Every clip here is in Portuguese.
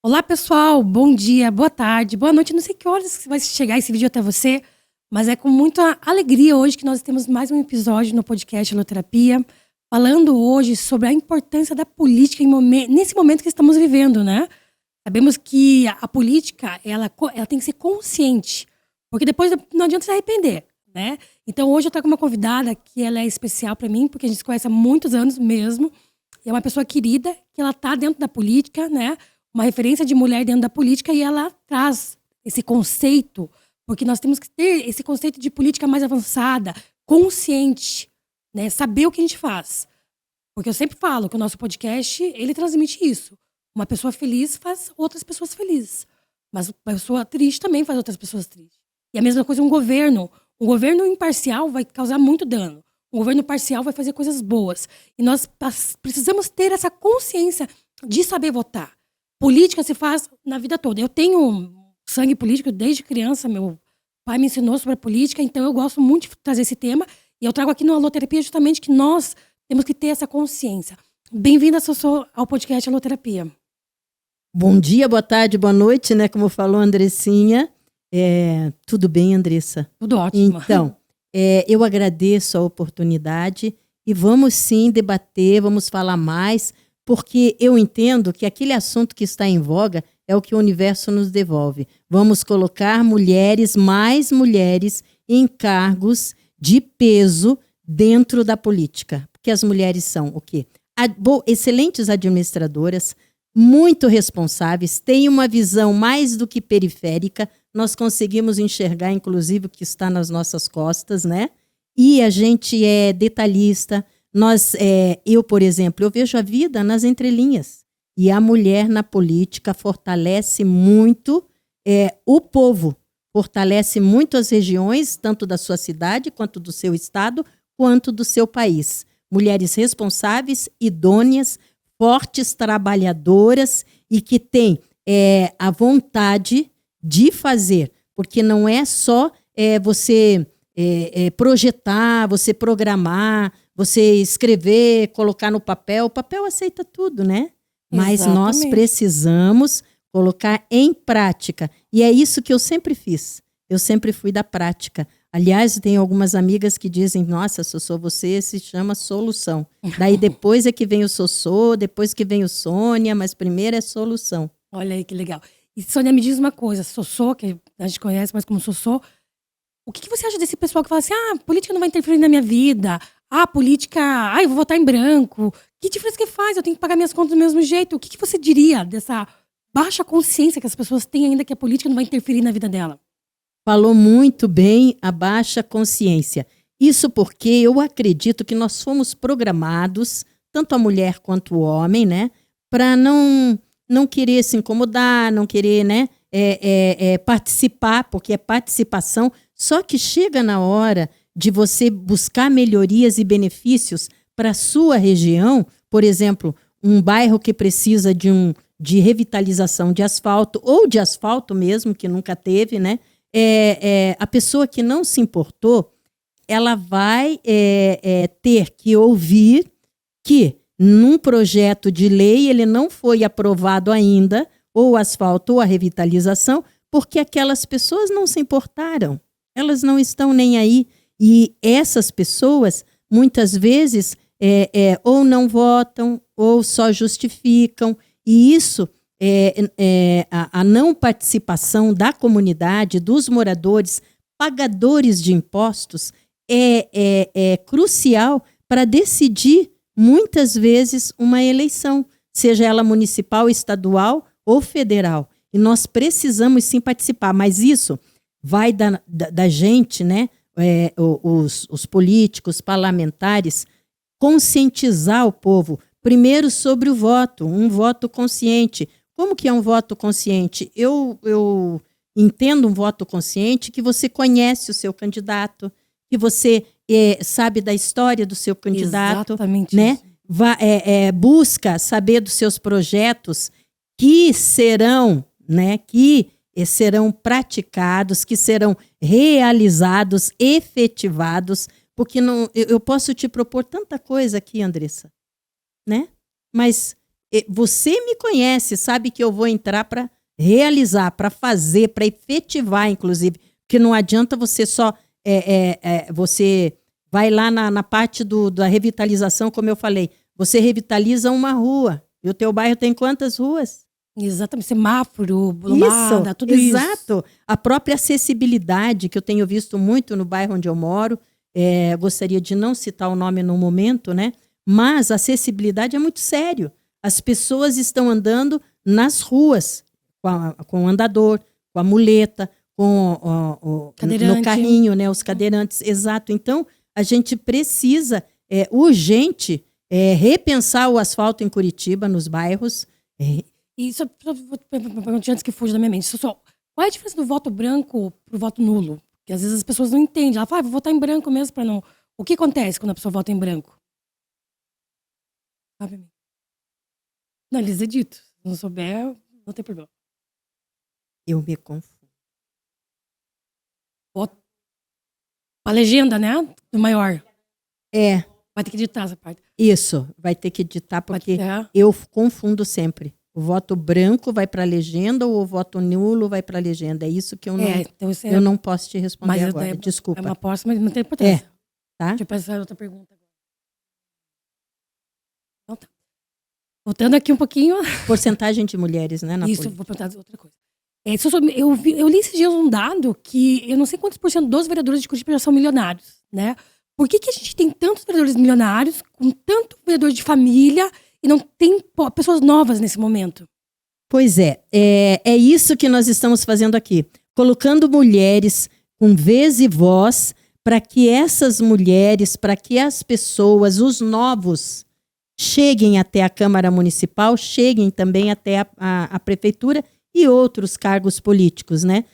Olá, pessoal. Bom dia, boa tarde, boa noite. Não sei que horas vai chegar esse vídeo até você, mas é com muita alegria hoje que nós temos mais um episódio no podcast Alloterapia, falando hoje sobre a importância da política nesse momento que estamos vivendo, né? Sabemos que a política, ela tem que ser consciente, porque depois não adianta se arrepender, né? Então hoje eu tô com uma convidada que ela é especial para mim, porque a gente se conhece há muitos anos mesmo, e é uma pessoa querida, que ela tá dentro da política, né? Uma referência de mulher dentro da política, e ela traz esse conceito, porque nós temos que ter esse conceito de política mais avançada, consciente, né? Saber o que a gente faz. Porque eu sempre falo que o nosso podcast, ele transmite isso. Uma pessoa feliz faz outras pessoas felizes. Mas uma pessoa triste também faz outras pessoas tristes. E a mesma coisa um governo. Um governo imparcial vai causar muito dano. Um governo parcial vai fazer coisas boas. E nós precisamos ter essa consciência de saber votar. Política se faz na vida toda. Eu tenho sangue político desde criança. Meu pai me ensinou sobre a política. Então eu gosto muito de trazer esse tema. E eu trago aqui no Alloterapia justamente que nós temos que ter essa consciência. Bem-vinda, Sossô, ao podcast Alloterapia. Bom dia, boa tarde, boa noite, né? Como falou a Andressinha. Tudo bem, Andressa? Tudo ótimo. Então, eu agradeço a oportunidade e vamos sim debater, vamos falar mais, porque eu entendo que aquele assunto que está em voga é o que o universo nos devolve. Vamos colocar mais mulheres em cargos de peso dentro da política. Porque as mulheres são o quê? Excelentes administradoras, muito responsáveis, têm uma visão mais do que periférica, nós conseguimos enxergar, inclusive, o que está nas nossas costas, né? E a gente é detalhista. Eu, por exemplo, eu vejo a vida nas entrelinhas. E a mulher na política fortalece muito o povo, fortalece muito as regiões, tanto da sua cidade, quanto do seu estado, quanto do seu país. Mulheres responsáveis, idôneas, fortes, trabalhadoras e que têm a vontade de fazer, porque não é só você projetar, você programar, você escrever, colocar no papel. O papel aceita tudo, né? Mas Exatamente. nós precisamos colocar em prática. E é isso que eu sempre fiz. Eu sempre fui da prática. Aliás, tem algumas amigas que dizem, nossa, Sossô, você se chama solução. Daí depois é que vem o Sossô, depois que vem o Sônia, mas primeiro é solução. Olha aí que legal. E Sônia, me diz uma coisa, Sossô, que a gente conhece mais como Sossô, o que você acha desse pessoal que fala assim, política não vai interferir na minha vida, política, eu vou votar em branco, que diferença que faz? Eu tenho que pagar minhas contas do mesmo jeito. O que você diria dessa baixa consciência que as pessoas têm ainda que a política não vai interferir na vida dela? Falou muito bem a baixa consciência. Isso porque eu acredito que nós fomos programados, tanto a mulher quanto o homem, né, para não querer se incomodar, não querer, né, participar, porque é participação. Só que chega na hora de você buscar melhorias e benefícios para a sua região, por exemplo, um bairro que precisa de revitalização de asfalto, ou de asfalto mesmo, que nunca teve, né? A pessoa que não se importou, ela vai ter que ouvir que num projeto de lei ele não foi aprovado ainda, ou o asfalto ou a revitalização, porque aquelas pessoas não se importaram. Elas não estão nem aí. E essas pessoas, muitas vezes, ou não votam, ou só justificam. E isso... a não participação da comunidade, dos moradores, pagadores de impostos, é crucial para decidir, muitas vezes, uma eleição, seja ela municipal, estadual ou federal. E nós precisamos sim participar, mas isso vai da gente, né? Os políticos, parlamentares, conscientizar o povo, primeiro sobre o voto, um voto consciente. Como que é um voto consciente? Eu entendo um voto consciente que você conhece o seu candidato, que você sabe da história do seu candidato. Exatamente, né? isso. Busca saber dos seus projetos que serão, né, que serão praticados, que serão realizados, efetivados, porque eu posso te propor tanta coisa aqui, Andressa, né? Mas você me conhece, sabe que eu vou entrar para realizar, para fazer, para efetivar, inclusive. Porque não adianta você só... você vai lá na parte da revitalização, como eu falei. Você revitaliza uma rua. E o teu bairro tem quantas ruas? Exatamente, semáforo, lomada, tudo isso. Exato. A própria acessibilidade, que eu tenho visto muito no bairro onde eu moro, gostaria de não citar o nome no momento, né? Mas a acessibilidade é muito sério. As pessoas estão andando nas ruas, com o andador, com a muleta, no carrinho, né? Os cadeirantes. Exato. Então, a gente precisa, urgente, repensar o asfalto em Curitiba, nos bairros. E só perguntar antes que fuja da minha mente. Qual é a diferença do voto branco pro voto nulo? Porque às vezes as pessoas não entendem. Ela fala, vou votar em branco mesmo para não... O que acontece quando a pessoa vota em branco? Sabe? Não, eles é dito. Se não souber, não tem problema. Eu me confundo. Voto. A legenda, né? Do maior. Vai ter que editar essa parte. Isso, vai ter que editar, porque eu confundo sempre. O voto branco vai para a legenda ou o voto nulo vai para a legenda? É isso que eu não, então eu não posso te responder agora. Desculpa. É uma aposta, mas não tem importância. Tá? Deixa eu pensar em outra pergunta. Então tá. Voltando aqui um pouquinho. Porcentagem de mulheres, né? Na isso, política. Vou perguntar outra coisa. Eu li esses dias um dado que eu não sei quantos % dos vereadores de Curitiba já são milionários, né? Por que a gente tem tantos vereadores milionários, com tanto vereador de família, e não tem pessoas novas nesse momento? Pois é isso que nós estamos fazendo aqui. Colocando mulheres com vez e voz, para que essas mulheres, para que as pessoas, os novos, cheguem até a Câmara Municipal, cheguem também até a Prefeitura e outros cargos políticos, né?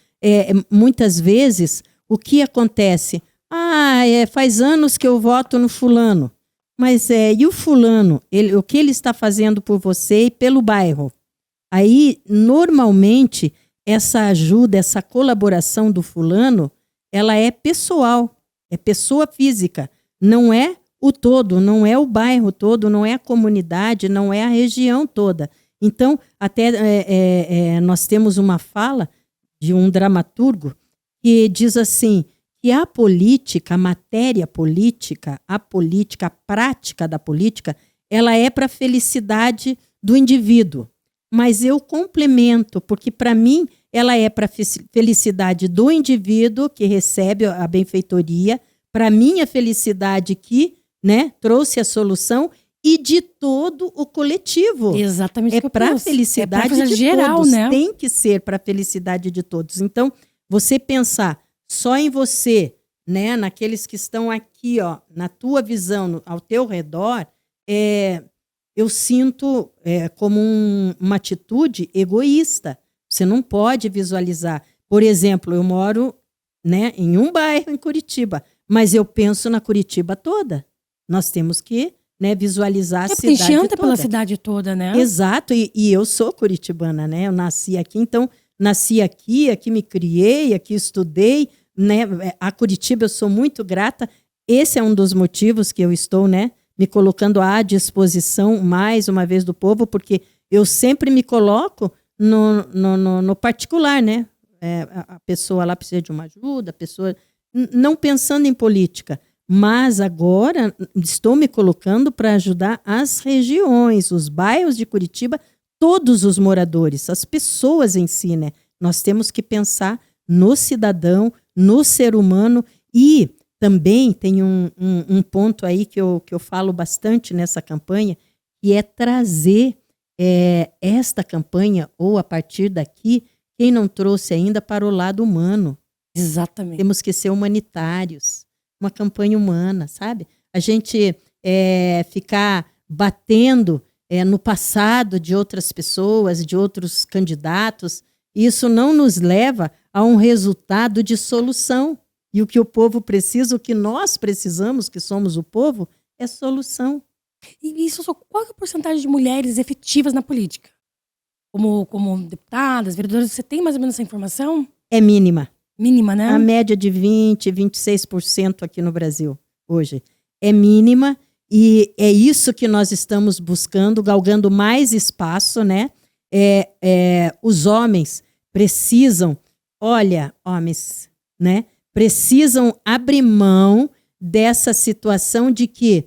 Muitas vezes, o que acontece? Faz anos que eu voto no fulano. Mas e o fulano? O que ele está fazendo por você e pelo bairro? Aí, normalmente, essa ajuda, essa colaboração do fulano, ela é pessoal, é pessoa física. Não é o todo, não é o bairro todo, não é a comunidade, não é a região toda. Então, até nós temos uma fala de um dramaturgo que diz assim, que a política, a matéria política, a prática da política, ela é para a felicidade do indivíduo. Mas eu complemento, porque para mim ela é para a felicidade do indivíduo que recebe a benfeitoria, para a minha felicidade que, né, trouxe a solução e de todo o coletivo. Exatamente. Para a felicidade de geral, todos. Né? Tem que ser para a felicidade de todos. Então, você pensar só em você, né, naqueles que estão aqui, ó, na tua visão, ao teu redor, eu sinto como uma atitude egoísta. Você não pode visualizar. Por exemplo, eu moro, né, em um bairro em Curitiba, mas eu penso na Curitiba toda. Nós temos que, né, visualizar a cidade toda. A gente anda pela cidade toda, né? Exato, e eu sou curitibana, né? Eu nasci aqui, então nasci aqui me criei, aqui estudei, né? A Curitiba eu sou muito grata. Esse é um dos motivos que eu estou, né, me colocando à disposição mais uma vez do povo, porque eu sempre me coloco no particular, né? A pessoa lá precisa de uma ajuda, a pessoa não pensando em política, mas agora estou me colocando para ajudar as regiões, os bairros de Curitiba, todos os moradores, as pessoas em si, né? Nós temos que pensar no cidadão, no ser humano e também tem um ponto aí que eu falo bastante nessa campanha, que é trazer esta campanha, ou a partir daqui, quem não trouxe ainda para o lado humano. Exatamente. Temos que ser humanitários. Uma campanha humana, sabe? A gente ficar batendo no passado de outras pessoas, de outros candidatos, isso não nos leva a um resultado de solução. E o que o povo precisa, o que nós precisamos, que somos o povo, é solução. E isso, qual é a porcentagem de mulheres efetivas na política? Como deputadas, vereadoras, você tem mais ou menos essa informação? É mínima. Mínima, né? A média de 20%, 26% aqui no Brasil, hoje. É mínima E é isso que nós estamos buscando, galgando mais espaço, né? Os homens precisam, homens, né? Precisam abrir mão dessa situação de que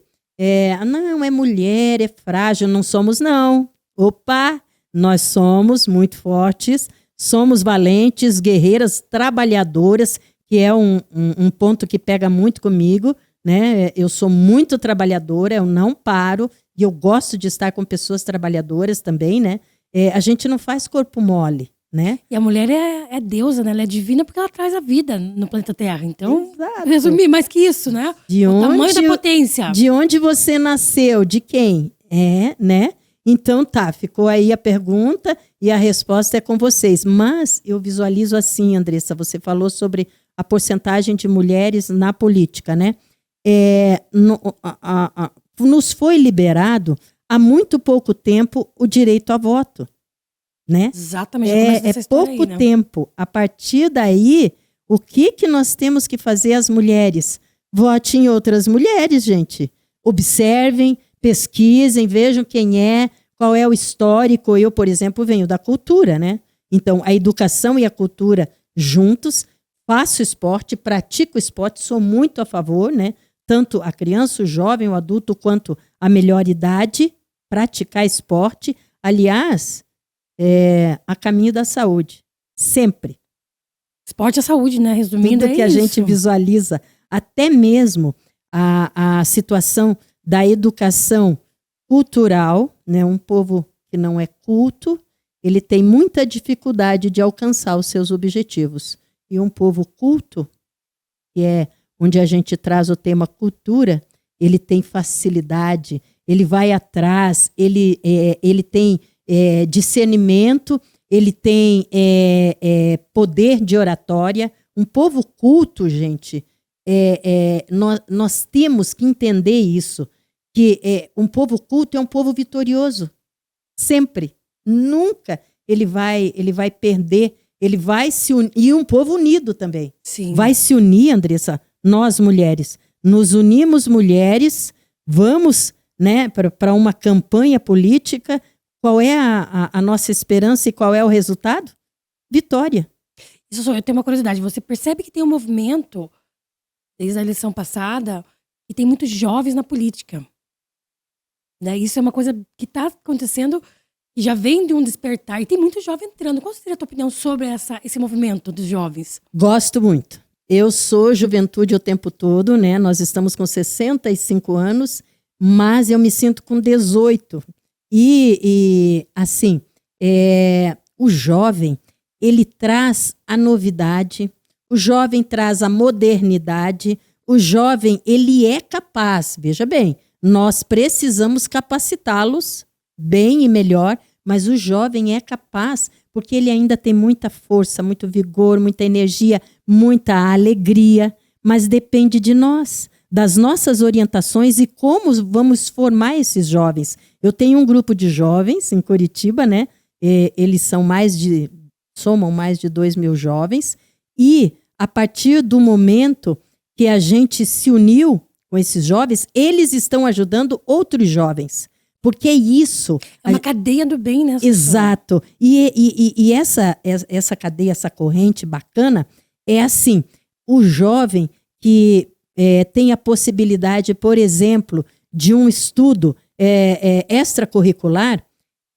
não, é mulher, é frágil, não somos não. Opa, nós somos muito fortes, somos valentes, guerreiras, trabalhadoras, que é um ponto que pega muito comigo, né? Eu sou muito trabalhadora, eu não paro, e eu gosto de estar com pessoas trabalhadoras também, né? A gente não faz corpo mole, né? E a mulher é deusa, né? Ela é divina porque ela traz a vida no planeta Terra. Então, Exato. resumir mais que isso, né? O tamanho da potência. De onde você nasceu? De quem? Né? Então ficou aí a pergunta e a resposta é com vocês. Mas eu visualizo assim, Andressa, você falou sobre a porcentagem de mulheres na política, né? Nos foi liberado há muito pouco tempo o direito a voto, né? Exatamente. É pouco tempo. A partir daí, o que nós temos que fazer as mulheres? Vote em outras mulheres, gente. Observem, pesquisem, vejam quem é, qual é o histórico. Eu, por exemplo, venho da cultura, né? Então, a educação e a cultura juntos. Faço esporte, pratico esporte, sou muito a favor, né? Tanto a criança, o jovem, o adulto, quanto a melhor idade, praticar esporte. Aliás, a caminho da saúde. Sempre. Esporte é saúde, né? Resumindo, tudo que a gente visualiza, até mesmo a situação da educação cultural, né? Um povo que não é culto, ele tem muita dificuldade de alcançar os seus objetivos. E um povo culto, que é onde a gente traz o tema cultura, ele tem facilidade, ele vai atrás, ele tem discernimento, ele tem poder de oratória. Um povo culto, gente, nós temos que entender isso, que um povo culto é um povo vitorioso, sempre, nunca ele vai perder, ele vai se unir, e um povo unido também. Sim. Vai se unir, Andressa, nós mulheres, nos unimos mulheres, vamos, né, para uma campanha política. Qual é a nossa esperança e qual é o resultado? Vitória. Eu tenho uma curiosidade. Você percebe que tem um movimento, desde a eleição passada, que tem muitos jovens na política. Né? Isso é uma coisa que está acontecendo, que já vem de um despertar. E tem muito jovem entrando. Qual seria a tua opinião sobre esse movimento dos jovens? Gosto muito. Eu sou juventude o tempo todo, né? Nós estamos com 65 anos, mas eu me sinto com 18. E assim, o jovem, ele traz a novidade, o jovem traz a modernidade, o jovem, ele é capaz, veja bem, nós precisamos capacitá-los bem e melhor, mas o jovem é capaz, porque ele ainda tem muita força, muito vigor, muita energia, muita alegria, mas depende de nós, das nossas orientações e como vamos formar esses jovens. Eu tenho um grupo de jovens em Curitiba, né? Eles somam mais de 2.000 jovens, e a partir do momento que a gente se uniu com esses jovens, eles estão ajudando outros jovens. Porque é isso. É uma cadeia do bem, né? Exato. E essa cadeia, essa corrente bacana, é assim, o jovem que tem a possibilidade, por exemplo, de um estudo extracurricular,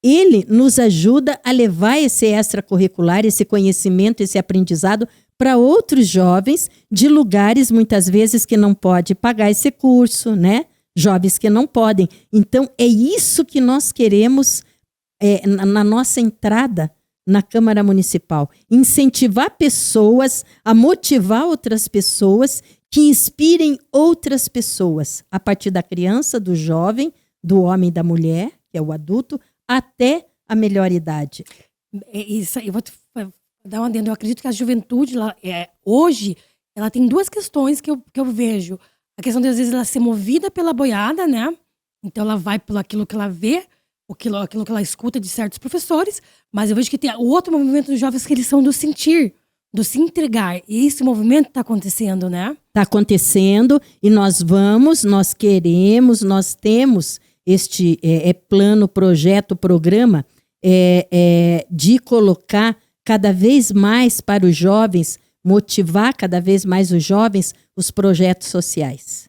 ele nos ajuda a levar esse extracurricular, esse conhecimento, esse aprendizado para outros jovens de lugares, muitas vezes, que não pode pagar esse curso, né? Jovens que não podem. Então, é isso que nós queremos na nossa entrada na Câmara Municipal. Incentivar pessoas a motivar outras pessoas que inspirem outras pessoas, a partir da criança, do jovem, do homem e da mulher, que é o adulto, até a melhor idade. Isso, eu vou te dar um adendo. Eu acredito que a juventude, hoje, ela tem duas questões que eu vejo. A questão de, às vezes, ela ser movida pela boiada, né? Então, ela vai por aquilo que ela vê, aquilo que ela escuta de certos professores. Mas eu vejo que tem o outro movimento dos jovens, que eles são do sentir, do se entregar. E esse movimento está acontecendo, né? Está acontecendo e nós queremos, nós temos este plano, projeto, programa de colocar cada vez mais para os jovens, motivar cada vez mais os jovens os projetos sociais.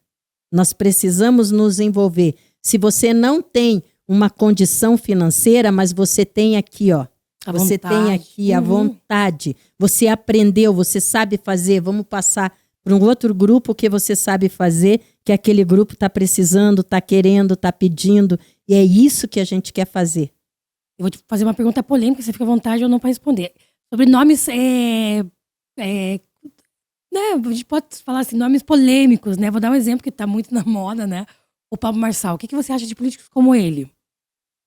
Nós precisamos nos envolver. Se você não tem uma condição financeira, mas você tem aqui, ó. Você tem aqui a vontade. Você aprendeu, você sabe fazer. Vamos passar para um outro grupo que você sabe fazer, que aquele grupo está precisando, está querendo, está pedindo. E é isso que a gente quer fazer. Eu vou te fazer uma pergunta polêmica, você fica à vontade ou não para responder. Sobre nomes, né, a gente pode falar assim, nomes polêmicos, né? Vou dar um exemplo que está muito na moda, né? O Pablo Marçal. O que você acha de políticos como ele?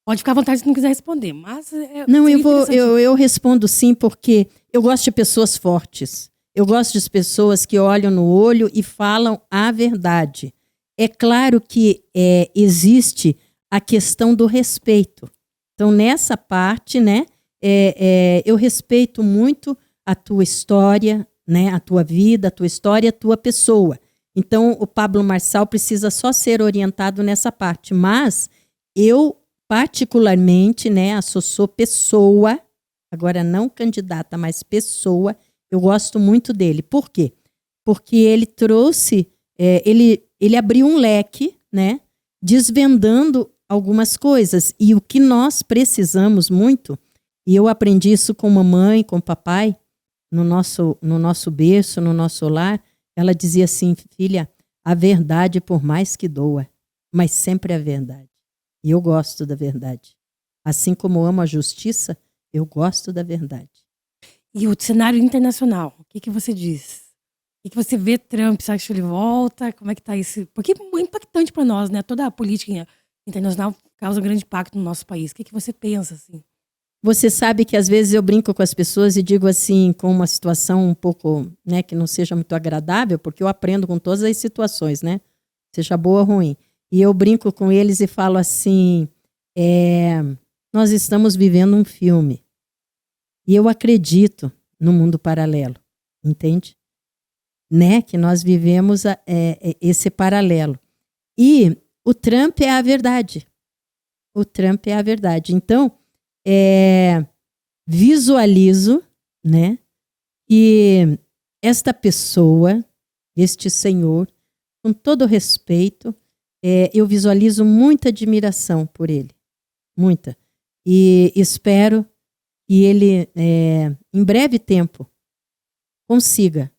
Pode ficar à vontade se não quiser responder, mas... Não, eu respondo sim, porque eu gosto de pessoas fortes. Eu gosto de pessoas que olham no olho e falam a verdade. É claro que existe a questão do respeito. Então, nessa parte, né, eu respeito muito a tua história, né, a tua vida, a tua história, a tua pessoa. Então, o Pablo Marçal precisa só ser orientado nessa parte. Mas eu, particularmente, né, sou pessoa, agora não candidata, mas pessoa, eu gosto muito dele. Por quê? Porque ele trouxe, ele abriu um leque, né, desvendando algumas coisas. E o que nós precisamos muito, e eu aprendi isso com mamãe, com papai, no nosso berço, no nosso lar, ela dizia assim: filha, a verdade por mais que doa, mas sempre é a verdade. E eu gosto da verdade. Assim como amo a justiça, eu gosto da verdade. E o cenário internacional, o que você diz? O que você vê Trump? Você acha que ele volta? Como é que tá isso? Porque é impactante para nós, né? Toda a política internacional causa um grande impacto no nosso país. O que você pensa, assim? Você sabe que às vezes eu brinco com as pessoas e digo assim, com uma situação um pouco, né, que não seja muito agradável, porque eu aprendo com todas as situações, né? Seja boa ou ruim. E eu brinco com eles e falo assim, nós estamos vivendo um filme. E eu acredito no mundo paralelo, entende? Né? Que nós vivemos esse paralelo. E o Trump é a verdade. O Trump é a verdade. Então, visualizo, né, que esta pessoa, este senhor, com todo respeito, eu visualizo muita admiração por ele. Muita. E espero que ele, em breve tempo, consiga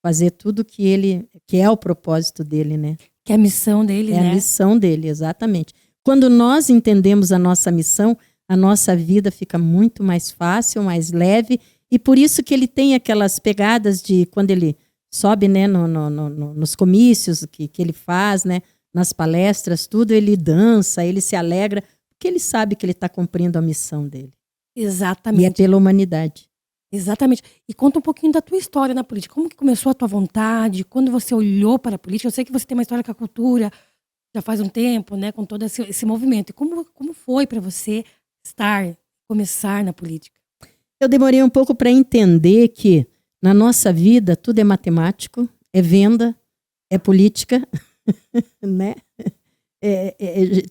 fazer tudo que é o propósito dele, né? Que é a missão dele, né? É a missão dele, exatamente. Quando nós entendemos a nossa missão, a nossa vida fica muito mais fácil, mais leve, e por isso que ele tem aquelas pegadas de quando ele sobe, né, nos comícios que ele faz, né, nas palestras, tudo, ele dança, ele se alegra, porque ele sabe que ele está cumprindo a missão dele. Exatamente. E é pela humanidade. Exatamente. E conta um pouquinho da tua história na política. Como que começou a tua vontade? Quando você olhou para a política? Eu sei que você tem uma história com a cultura, já faz um tempo, né, com todo esse movimento. E como foi para você começar na política? Eu demorei um pouco para entender que na nossa vida tudo é matemático, é venda, é política, né?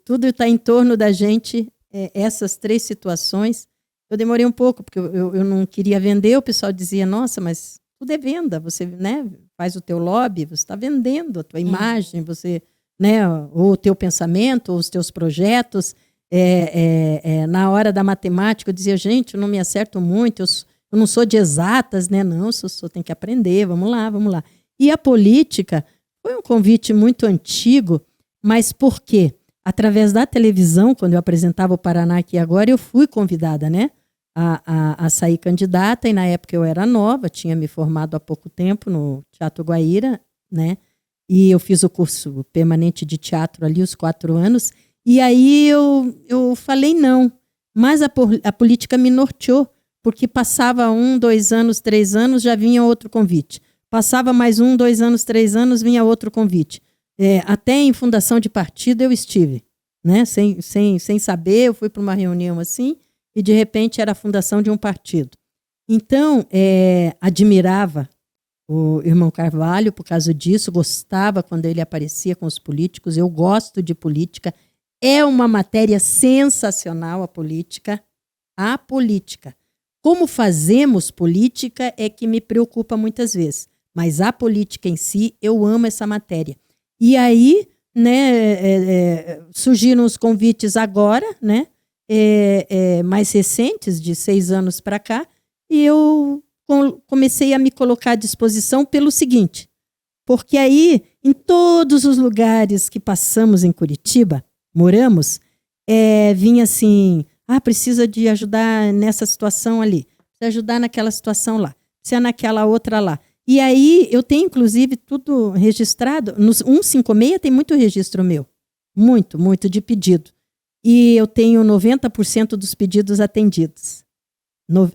Tudo está em torno da gente, essas três situações. Eu demorei um pouco, porque eu não queria vender, o pessoal dizia, nossa, mas tudo é venda, você, né, faz o teu lobby, você está vendendo a tua imagem, você, né, ou o teu pensamento, ou os teus projetos. Na hora da matemática, eu dizia, gente, eu não me acerto muito, eu não sou de exatas, né? Não, tem que aprender, vamos lá. E a política foi um convite muito antigo, mas por quê? Através da televisão, quando eu apresentava o Paraná aqui agora, eu fui convidada, né, a sair candidata, e na época eu era nova, tinha me formado há pouco tempo no Teatro Guaíra, né, e eu fiz o curso permanente de teatro ali, os 4 anos, e aí eu falei não, mas a política me norteou, porque passava 1, 2 anos, 3 anos, já vinha outro convite. Passava mais 1, 2 anos, 3 anos, vinha outro convite. Até em fundação de partido eu estive, né? Sem saber, eu fui para uma reunião assim, e de repente era a fundação de um partido. Então, admirava o irmão Carvalho por causa disso, gostava quando ele aparecia com os políticos. Eu gosto de política. É uma matéria sensacional a política. A política. Como fazemos política é que me preocupa muitas vezes. Mas a política em si, eu amo essa matéria. E aí, né, surgiram os convites agora, né, mais recentes, de 6 anos para cá, e eu comecei a me colocar à disposição pelo seguinte, porque aí, em todos os lugares que passamos em Curitiba, moramos, vinha assim, precisa de ajudar nessa situação ali, precisa ajudar naquela situação lá, precisa naquela outra lá. E aí, eu tenho, inclusive, tudo registrado. No 156 tem muito registro meu. Muito, muito de pedido. E eu tenho 90% dos pedidos atendidos.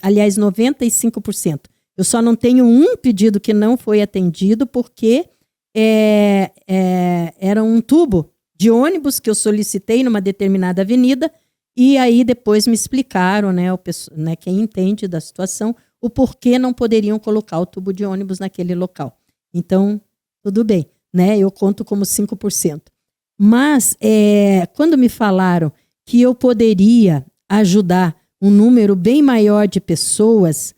Aliás, 95%. Eu só não tenho um pedido que não foi atendido porque era um tubo de ônibus que eu solicitei numa determinada avenida e aí depois me explicaram, né, quem entende da situação, o porquê não poderiam colocar o tubo de ônibus naquele local. Então, tudo bem, né? Eu conto como 5%. Mas, quando me falaram que eu poderia ajudar um número bem maior de pessoas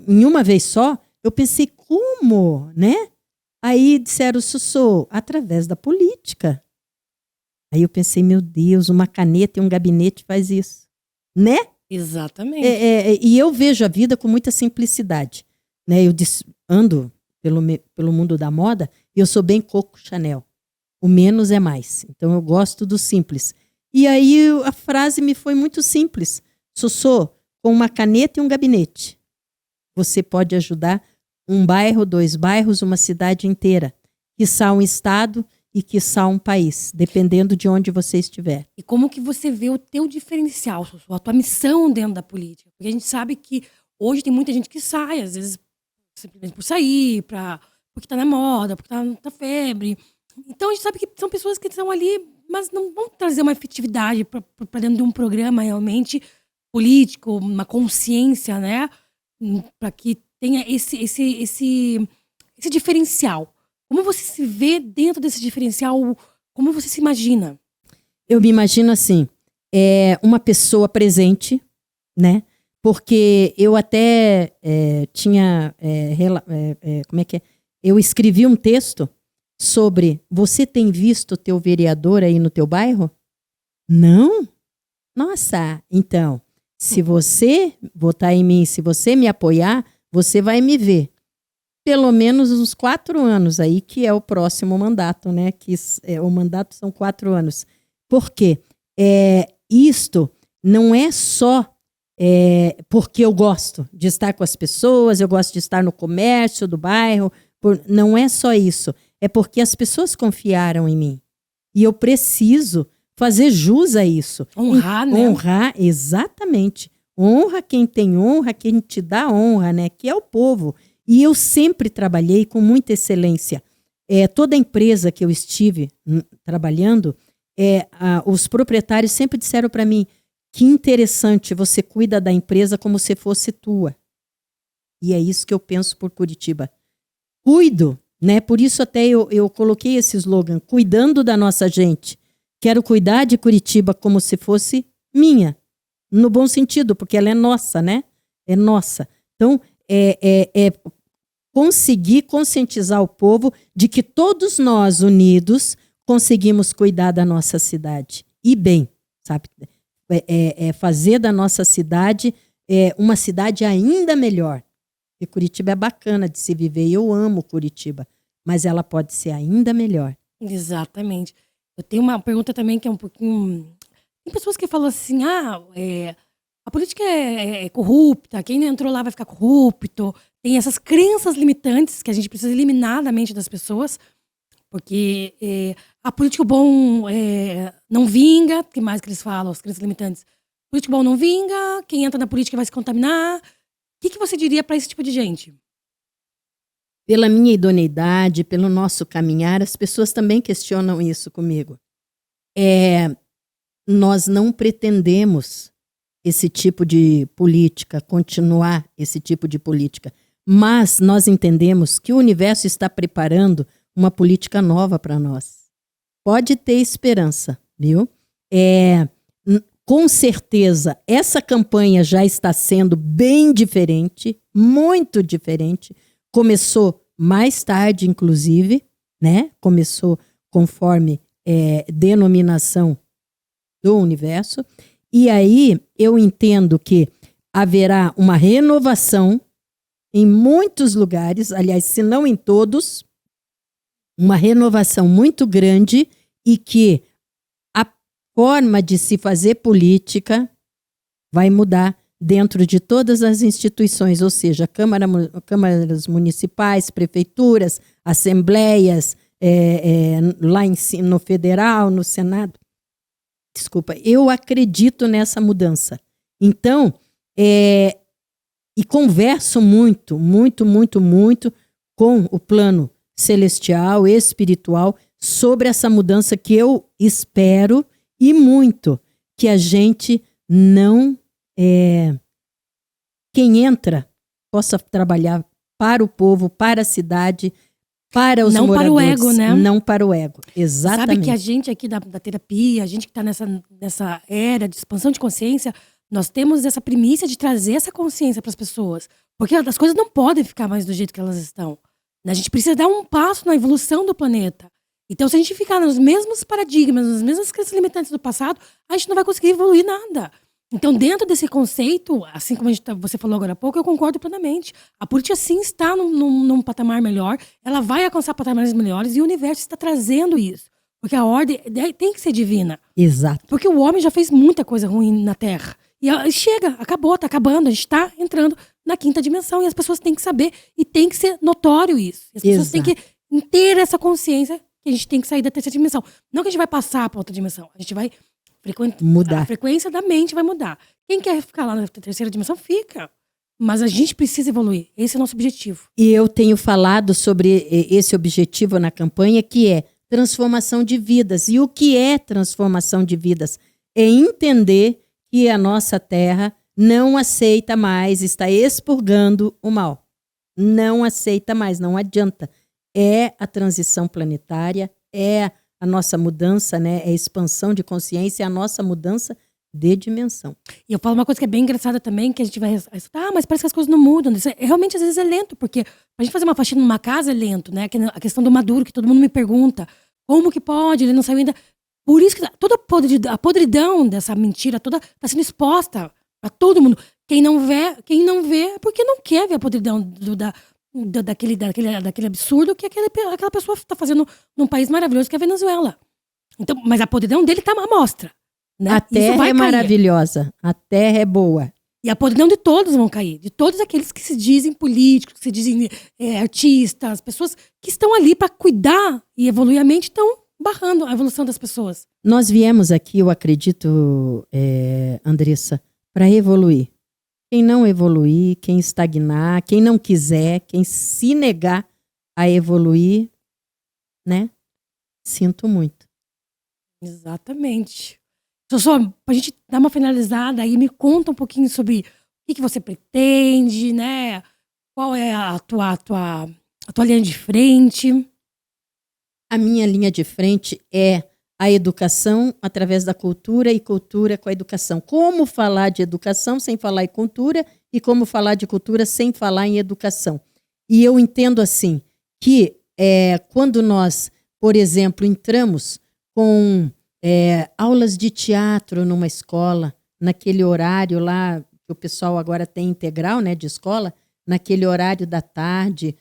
em uma vez só, eu pensei, como, né? Aí disseram, Susô, através da política. Aí eu pensei, meu Deus, uma caneta e um gabinete faz isso, né? Exatamente. E eu vejo a vida com muita simplicidade, né? Eu ando pelo mundo da moda e eu sou bem Coco Chanel. O menos é mais. Então eu gosto do simples. E aí a frase me foi muito simples. Susô, com uma caneta e um gabinete, você pode ajudar um bairro, 2 bairros, uma cidade inteira. Quiçá um estado e quiçá um país, dependendo de onde você estiver. E como que você vê o teu diferencial, a tua missão dentro da política? Porque a gente sabe que hoje tem muita gente que sai, às vezes simplesmente por sair, porque tá na moda, porque tá na febre. Então a gente sabe que são pessoas que estão ali, mas não vão trazer uma efetividade para dentro de um programa realmente político, uma consciência, né? Para que tenha esse diferencial. Como você se vê dentro desse diferencial? Como você se imagina? Eu me imagino assim, uma pessoa presente, né? Porque eu até tinha... como é que é? Eu escrevi um texto sobre... Você tem visto o teu vereador aí no teu bairro? Não? Nossa, então, se você votar em mim, se você me apoiar, você vai me ver. Pelo menos uns 4 anos aí, que é o próximo mandato, né? O mandato são 4 anos. Por quê? Isto não é só porque eu gosto de estar com as pessoas, eu gosto de estar no comércio do bairro, não é só isso. É porque as pessoas confiaram em mim. E eu preciso fazer jus a isso. Honrar, né? Honrar, exatamente. Honra quem tem honra, quem te dá honra, né? Que é o povo. E eu sempre trabalhei com muita excelência. Toda empresa que eu estive trabalhando, os proprietários sempre disseram para mim, que interessante, você cuida da empresa como se fosse tua. E é isso que eu penso por Curitiba. Cuido, né? Por isso até eu coloquei esse slogan, cuidando da nossa gente. Quero cuidar de Curitiba como se fosse minha. No bom sentido, porque ela é nossa, né? É nossa. Então, conseguir conscientizar o povo de que todos nós, unidos, conseguimos cuidar da nossa cidade. E bem, sabe? Fazer da nossa cidade uma cidade ainda melhor. E Curitiba é bacana de se viver, e eu amo Curitiba, mas ela pode ser ainda melhor. Exatamente. Eu tenho uma pergunta também que é um pouquinho... Tem pessoas que falam assim, a política é corrupta, quem entrou lá vai ficar corrupto. Tem essas crenças limitantes que a gente precisa eliminar da mente das pessoas, porque a político bom não vinga, o que mais que eles falam, as crenças limitantes? Político bom não vinga, quem entra na política vai se contaminar. O que você diria para esse tipo de gente? Pela minha idoneidade, pelo nosso caminhar, as pessoas também questionam isso comigo. Nós não pretendemos esse tipo de política, continuar esse tipo de política. Mas nós entendemos que o universo está preparando uma política nova para nós. Pode ter esperança, viu? Com certeza, essa campanha já está sendo bem diferente, muito diferente. Começou mais tarde, inclusive, né? Começou conforme denominação do universo. E aí eu entendo que haverá uma renovação em muitos lugares, aliás, se não em todos, uma renovação muito grande e que a forma de se fazer política vai mudar dentro de todas as instituições, ou seja, câmaras municipais, prefeituras, assembleias, lá no federal, no Senado. Desculpa, eu acredito nessa mudança. Então, e converso muito com o plano celestial, espiritual, sobre essa mudança que eu espero e muito que a gente não... quem entra possa trabalhar para o povo, para a cidade, para os moradores. Não para o ego, né? Não para o ego, exatamente. Sabe que a gente aqui da terapia, a gente que está nessa era de expansão de consciência, nós temos essa primícia de trazer essa consciência para as pessoas. Porque as coisas não podem ficar mais do jeito que elas estão. A gente precisa dar um passo na evolução do planeta. Então, se a gente ficar nos mesmos paradigmas, nas mesmas crenças limitantes do passado, a gente não vai conseguir evoluir nada. Então, dentro desse conceito, assim como você falou agora há pouco, eu concordo plenamente. A política, sim, está num patamar melhor, ela vai alcançar patamares melhores e o universo está trazendo isso. Porque a ordem tem que ser divina. Exato. Porque o homem já fez muita coisa ruim na Terra. E chega, acabou, tá acabando, a gente está entrando na quinta dimensão e as pessoas têm que saber e tem que ser notório isso. As pessoas têm que ter essa consciência que a gente tem que sair da terceira dimensão. Não que a gente vai passar para outra dimensão, a gente vai mudar. A frequência da mente vai mudar. Quem quer ficar lá na terceira dimensão, fica. Mas a gente precisa evoluir. Esse é o nosso objetivo. E eu tenho falado sobre esse objetivo na campanha, que é transformação de vidas. E o que é transformação de vidas? É entender que a nossa Terra não aceita mais, está expurgando o mal. Não aceita mais, não adianta. É a transição planetária, é a nossa mudança, né? É a expansão de consciência, é a nossa mudança de dimensão. E eu falo uma coisa que é bem engraçada também, que a gente vai ressaltar, mas parece que as coisas não mudam. Realmente, às vezes, é lento, porque pra gente fazer uma faxina numa casa é lento, né? A questão do maduro, que todo mundo me pergunta, como que pode? Ele não saiu ainda. Por isso que toda a podridão dessa mentira toda tá sendo exposta pra todo mundo. Quem não vê é porque não quer ver a podridão daquele absurdo que aquela pessoa está fazendo num país maravilhoso que é a Venezuela. Então, mas a podridão dele tá à mostra. Né? A terra é maravilhosa, a terra é boa. E a podridão de todos vão cair. De todos aqueles que se dizem políticos, que se dizem artistas, pessoas que estão ali para cuidar e evoluir a mente, estão barrando a evolução das pessoas. Nós viemos aqui, eu acredito, Andressa, para evoluir. Quem não evoluir, quem estagnar, quem não quiser, quem se negar a evoluir, né? Sinto muito. Exatamente. Só pra gente dar uma finalizada aí, me conta um pouquinho sobre o que você pretende, né? Qual é a tua linha de frente? A minha linha de frente é a educação através da cultura e cultura com a educação. Como falar de educação sem falar em cultura e como falar de cultura sem falar em educação. E eu entendo assim, que quando nós, por exemplo, entramos com aulas de teatro numa escola, naquele horário lá, que o pessoal agora tem integral, né, de escola, naquele horário da tarde,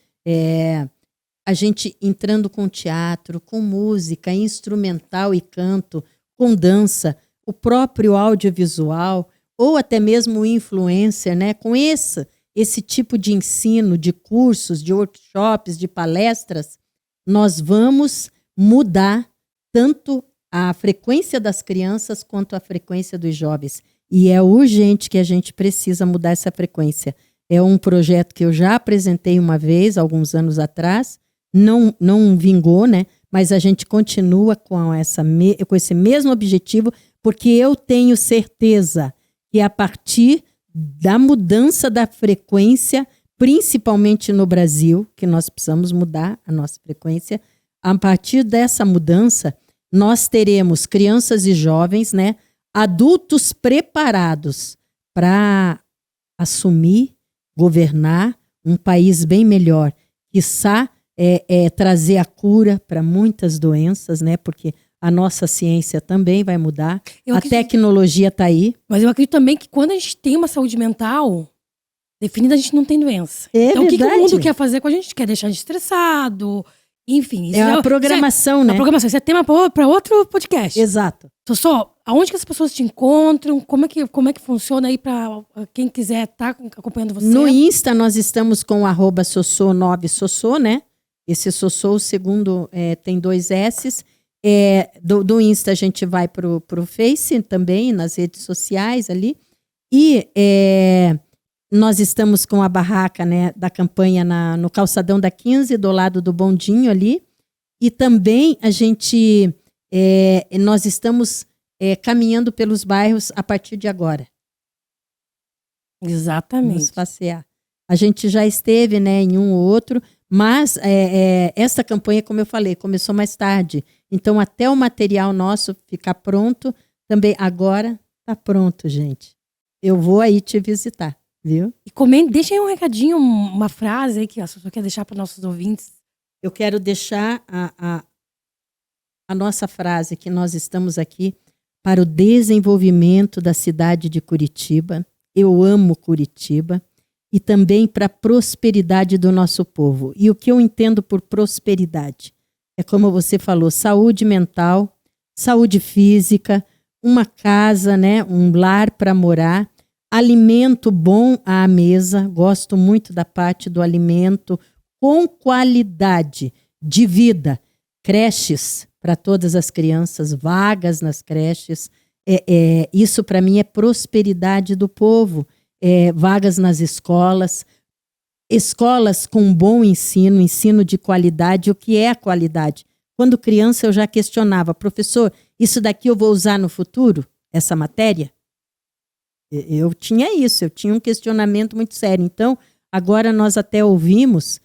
a gente entrando com teatro, com música, instrumental e canto, com dança, o próprio audiovisual, ou até mesmo o influencer, né? Com esse tipo de ensino, de cursos, de workshops, de palestras, nós vamos mudar tanto a frequência das crianças quanto a frequência dos jovens. E é urgente que a gente precisa mudar essa frequência. É um projeto que eu já apresentei uma vez, alguns anos atrás, não vingou, né? Mas a gente continua com esse mesmo objetivo, porque eu tenho certeza que é a partir da mudança da frequência, principalmente no Brasil, que nós precisamos mudar a nossa frequência. A partir dessa mudança, nós teremos crianças e jovens, né, adultos preparados para assumir, governar um país bem melhor, quiçá trazer a cura para muitas doenças, né, porque a nossa ciência também vai mudar, tecnologia está aí. Mas eu acredito também que quando a gente tem uma saúde mental definida, a gente não tem doença. Então, verdade. O que o mundo quer fazer com a gente? Quer deixar a gente estressado, enfim. Isso a programação, né? A programação, isso é tema para outro podcast. Exato. Sossô, aonde que as pessoas te encontram? Como é que funciona aí para quem quiser estar acompanhando você? No Insta, nós estamos com @Sossô9Sossô, né? Esse Sossô, o segundo, tem 2 S's. Do Insta a gente vai pro Face também, nas redes sociais ali. E nós estamos com a barraca, né, da campanha no calçadão da 15, do lado do bondinho ali. E também nós estamos caminhando pelos bairros a partir de agora. Exatamente. Vamos passear. A gente já esteve, né, em um ou outro, mas essa campanha, como eu falei, começou mais tarde. Então, até o material nosso ficar pronto, também agora está pronto, gente. Eu vou aí te visitar, viu? E deixa aí um recadinho, uma frase aí que a Sossô quer deixar para os nossos ouvintes. Eu quero deixar a nossa frase, que nós estamos aqui para o desenvolvimento da cidade de Curitiba. Eu amo Curitiba. E também para a prosperidade do nosso povo. E o que eu entendo por prosperidade? É como você falou, saúde mental, saúde física, uma casa, né, um lar para morar, alimento bom à mesa. Gosto muito da parte do alimento com qualidade de vida. Creches para todas as crianças, vagas nas creches. Isso para mim é prosperidade do povo. Vagas nas escolas com bom ensino de qualidade. O que é a qualidade? Quando criança eu já questionava, professor, isso daqui eu vou usar no futuro, essa matéria? Eu tinha um questionamento muito sério. Então, agora nós até ouvimos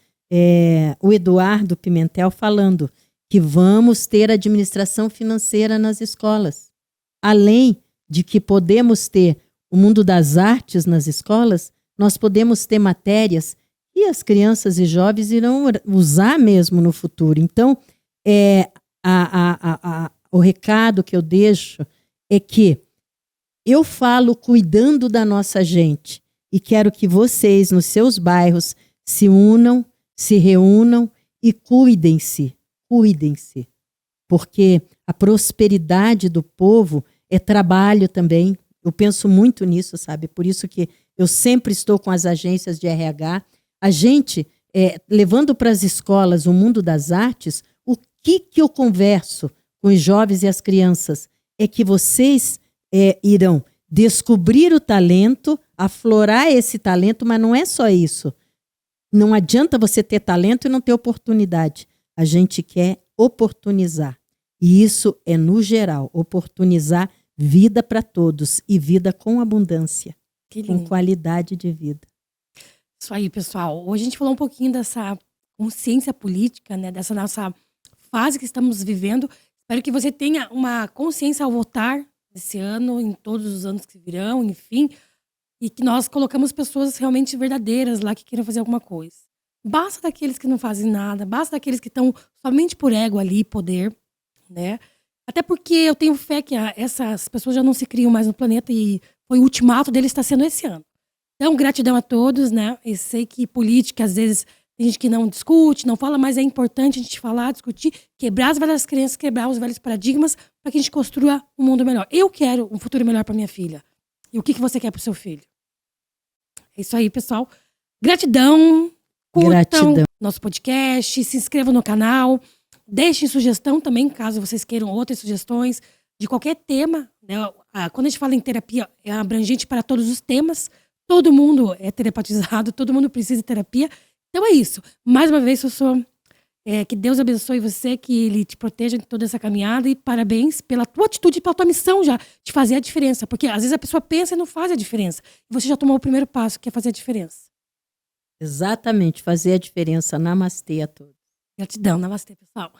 o Eduardo Pimentel falando que vamos ter administração financeira nas escolas. Além de que podemos ter o mundo das artes nas escolas, nós podemos ter matérias que as crianças e jovens irão usar mesmo no futuro. Então, o recado que eu deixo é que eu falo cuidando da nossa gente e quero que vocês, nos seus bairros, se unam, se reúnam e cuidem-se. Cuidem-se. Porque a prosperidade do povo é trabalho também. Eu penso muito nisso, sabe? Por isso que eu sempre estou com as agências de RH. A gente, levando para as escolas o mundo das artes, o que eu converso com os jovens e as crianças é que vocês irão descobrir o talento, aflorar esse talento, mas não é só isso. Não adianta você ter talento e não ter oportunidade. A gente quer oportunizar. E isso é no geral, oportunizar vida para todos e vida com abundância, com qualidade de vida. Isso aí, pessoal. Hoje a gente falou um pouquinho dessa consciência política, né? Dessa nossa fase que estamos vivendo. Espero que você tenha uma consciência ao votar esse ano, em todos os anos que virão, enfim. E que nós colocamos pessoas realmente verdadeiras lá que queiram fazer alguma coisa. Basta daqueles que não fazem nada, basta daqueles que estão somente por ego ali, poder, né? Até porque eu tenho fé que essas pessoas já não se criam mais no planeta e o ultimato deles está sendo esse ano. Então, gratidão a todos, né? Eu sei que política, às vezes, tem gente que não discute, não fala, mas é importante a gente falar, discutir, quebrar as velhas crenças, quebrar os velhos paradigmas para que a gente construa um mundo melhor. Eu quero um futuro melhor para minha filha. E o que você quer para o seu filho? É isso aí, pessoal. Gratidão. Curtam nosso podcast, se inscrevam no canal. Deixem sugestão também, caso vocês queiram outras sugestões de qualquer tema, né? Quando a gente fala em terapia, é abrangente para todos os temas. Todo mundo é telepatizado, todo mundo precisa de terapia. Então é isso. Mais uma vez, Sossô, Que Deus abençoe você, que Ele te proteja em toda essa caminhada e parabéns pela tua atitude, pela tua missão já de fazer a diferença. Porque às vezes a pessoa pensa e não faz a diferença. E você já tomou o primeiro passo, que é fazer a diferença. Exatamente, fazer a diferença. Namastê a todos. Gratidão. Namastê, pessoal.